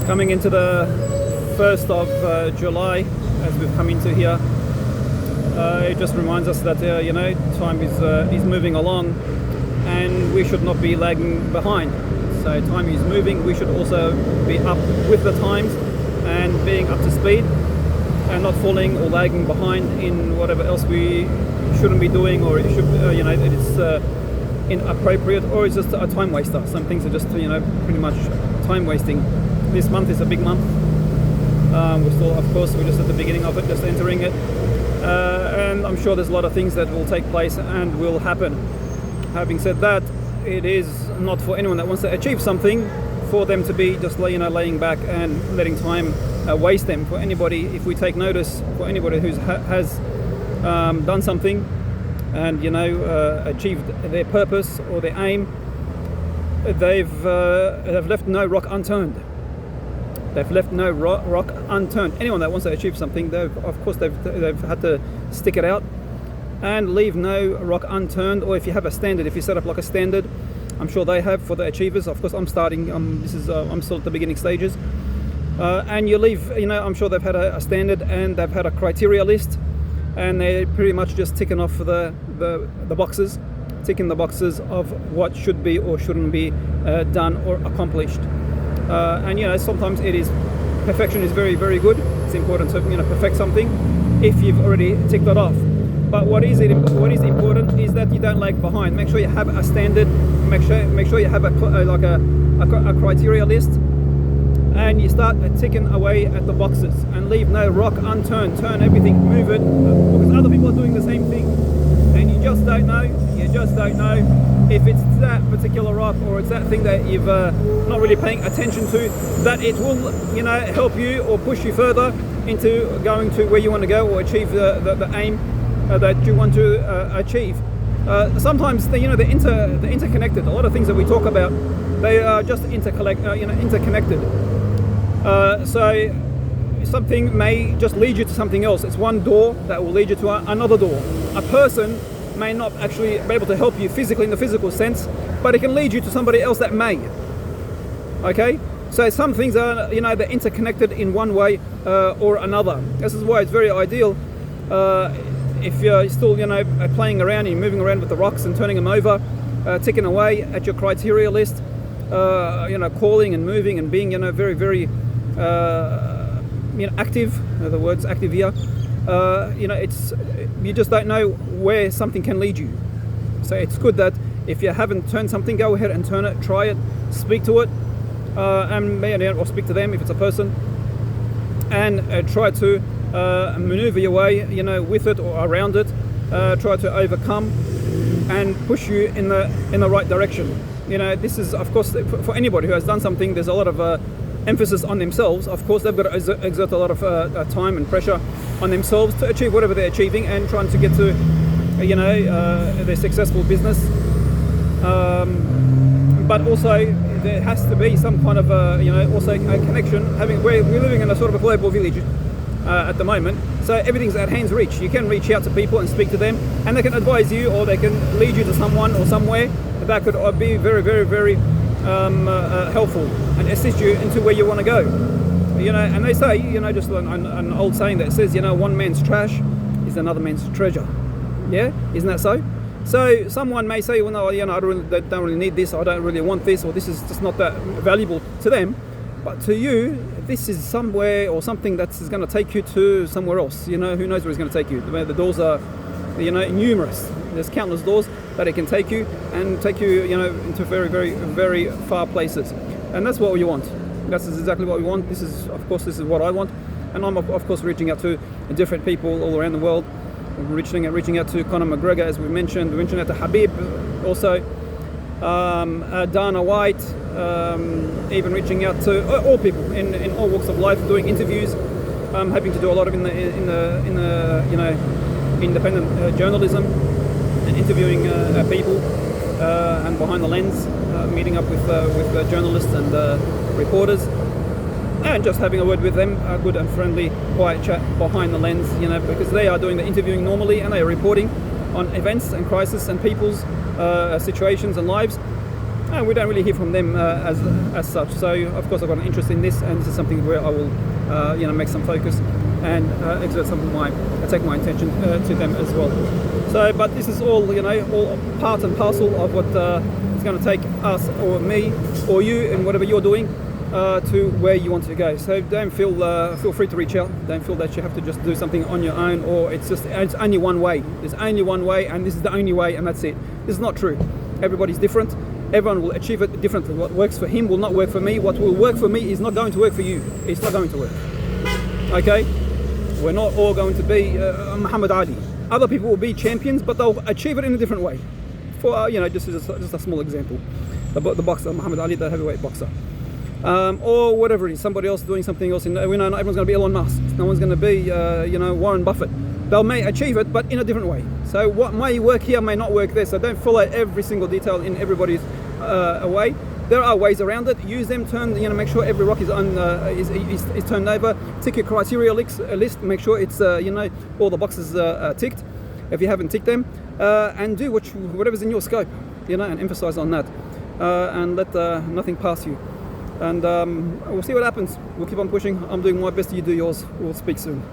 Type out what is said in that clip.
Coming into the 1st of July, as we've come into here, it just reminds us that time is moving along, and we should not be lagging behind. So time is moving. We should also be up with the times and being up to speed, and not falling or lagging behind in whatever else we shouldn't be doing, or it should it's inappropriate, or it's just a time waster. Some things are just pretty much time wasting. This month is a big month. We're just at the beginning of it, just entering it, and I'm sure there's a lot of things that will take place and will happen. Having said that, it is not for anyone that wants to achieve something for them to be just laying back and letting time waste them. For anybody, if we take notice, for anybody who has done something and achieved their purpose or their aim, they've left no rock unturned. They've left no rock unturned. Anyone that wants to achieve something, they've had to stick it out and leave no rock unturned. Or if you have a standard, if you set up like a standard, I'm sure they have for the achievers. Of course, I'm starting. I'm still at the beginning stages, and you leave. I'm sure they've had a standard and they've had a criteria list, and they're pretty much just ticking off the boxes, ticking the boxes of what should be or shouldn't be done or accomplished. And sometimes perfection is very, very good. It's important to perfect something if you've already ticked it off. But what is important is that you don't lag behind. Make sure you have a standard. Make sure you have a criteria list, and you start ticking away at the boxes and leave no rock unturned. Turn everything, move it, because other people are doing the same thing, and you just don't know. If it's that particular rock or it's that thing that you've not really paying attention to, that it will help you or push you further into going to where you want to go or achieve the aim that you want to achieve. Sometimes they're interconnected. A lot of things that we talk about, they are just interconnected. So something may just lead you to something else. It's one door that will lead you to another door. A person may not actually be able to help you physically in the physical sense, but it can lead you to somebody else that may. Okay? So some things are, they're interconnected in one way or another. This is why it's very ideal if you're still, playing around and you're moving around with the rocks and turning them over, ticking away at your criteria list, calling and moving and being, very, very, active. The word's active here. You just don't know where something can lead you. So it's good that if you haven't turned something, go ahead and turn it, try it, speak to it, or speak to them if it's a person, and try to maneuver your way, with it or around it. Try to overcome and push you in the right direction. This is, of course, for anybody who has done something. There's a lot of emphasis on themselves. Of course, they've got to exert a lot of time and pressure on themselves to achieve whatever they're achieving and trying to get to, their successful business. But also there has to be some kind of also a connection. We're living in a sort of a global village at the moment, so everything's at hand's reach. You can reach out to people and speak to them, and they can advise you, or they can lead you to someone or somewhere that could be very, very, very helpful and assist you into where you want to go. And they say, just an old saying that says, one man's trash is another man's treasure. Yeah, isn't that so? So someone may say, well, no, I don't really need this, I don't really want this, or this is just not that valuable to them. But to you, this is somewhere or something that's going to take you to somewhere else. Who knows where it's going to take you? The doors are, numerous. There's countless doors that it can take you and take you, into very, very, very far places. And that's what we want. That's exactly what we want. This is what I want. And I'm, of course, reaching out to different people all around the world. Reaching out to Conor McGregor, as we mentioned. We're reaching out to Habib also. Dana White, even reaching out to all people in all walks of life, doing interviews. Hoping to do a lot of in the independent journalism and interviewing people and behind the lens, meeting up with journalists and reporters, and just having a word with them, a good and friendly, quiet chat behind the lens, because they are doing the interviewing normally and they are reporting on events and crises and people's situations and lives. and we don't really hear from them as such. So of course I've got an interest in this, and this is something where I will make some focus and exert some of my take my attention to them as well. So, but this is all all part and parcel of what is going to take us or me or you and whatever you're doing to where you want to go. So don't feel free to reach out. Don't feel that you have to just do something on your own, or it's only one way. There's only one way, and this is the only way, and that's it. This is not true. Everybody's different. Everyone will achieve it differently. What works for him will not work for me. What will work for me is not going to work for you. It's not going to work. Okay? We're not all going to be Muhammad Ali. Other people will be champions, but they'll achieve it in a different way. For just a small example, the boxer Muhammad Ali, the heavyweight boxer, or whatever it is, somebody else doing something else. Not everyone's going to be Elon Musk. No one's going to be Warren Buffett. They may achieve it, but in a different way. So what may work here may not work there. So don't follow every single detail in everybody's way. There are ways around it. Use them. Make sure every rock is is turned over. Tick your criteria list. Make sure it's all the boxes are ticked. If you haven't ticked them, and do whatever's in your scope, and emphasize on that, and let nothing pass you. And we'll see what happens. We'll keep on pushing. I'm doing my best. You do yours. We'll speak soon.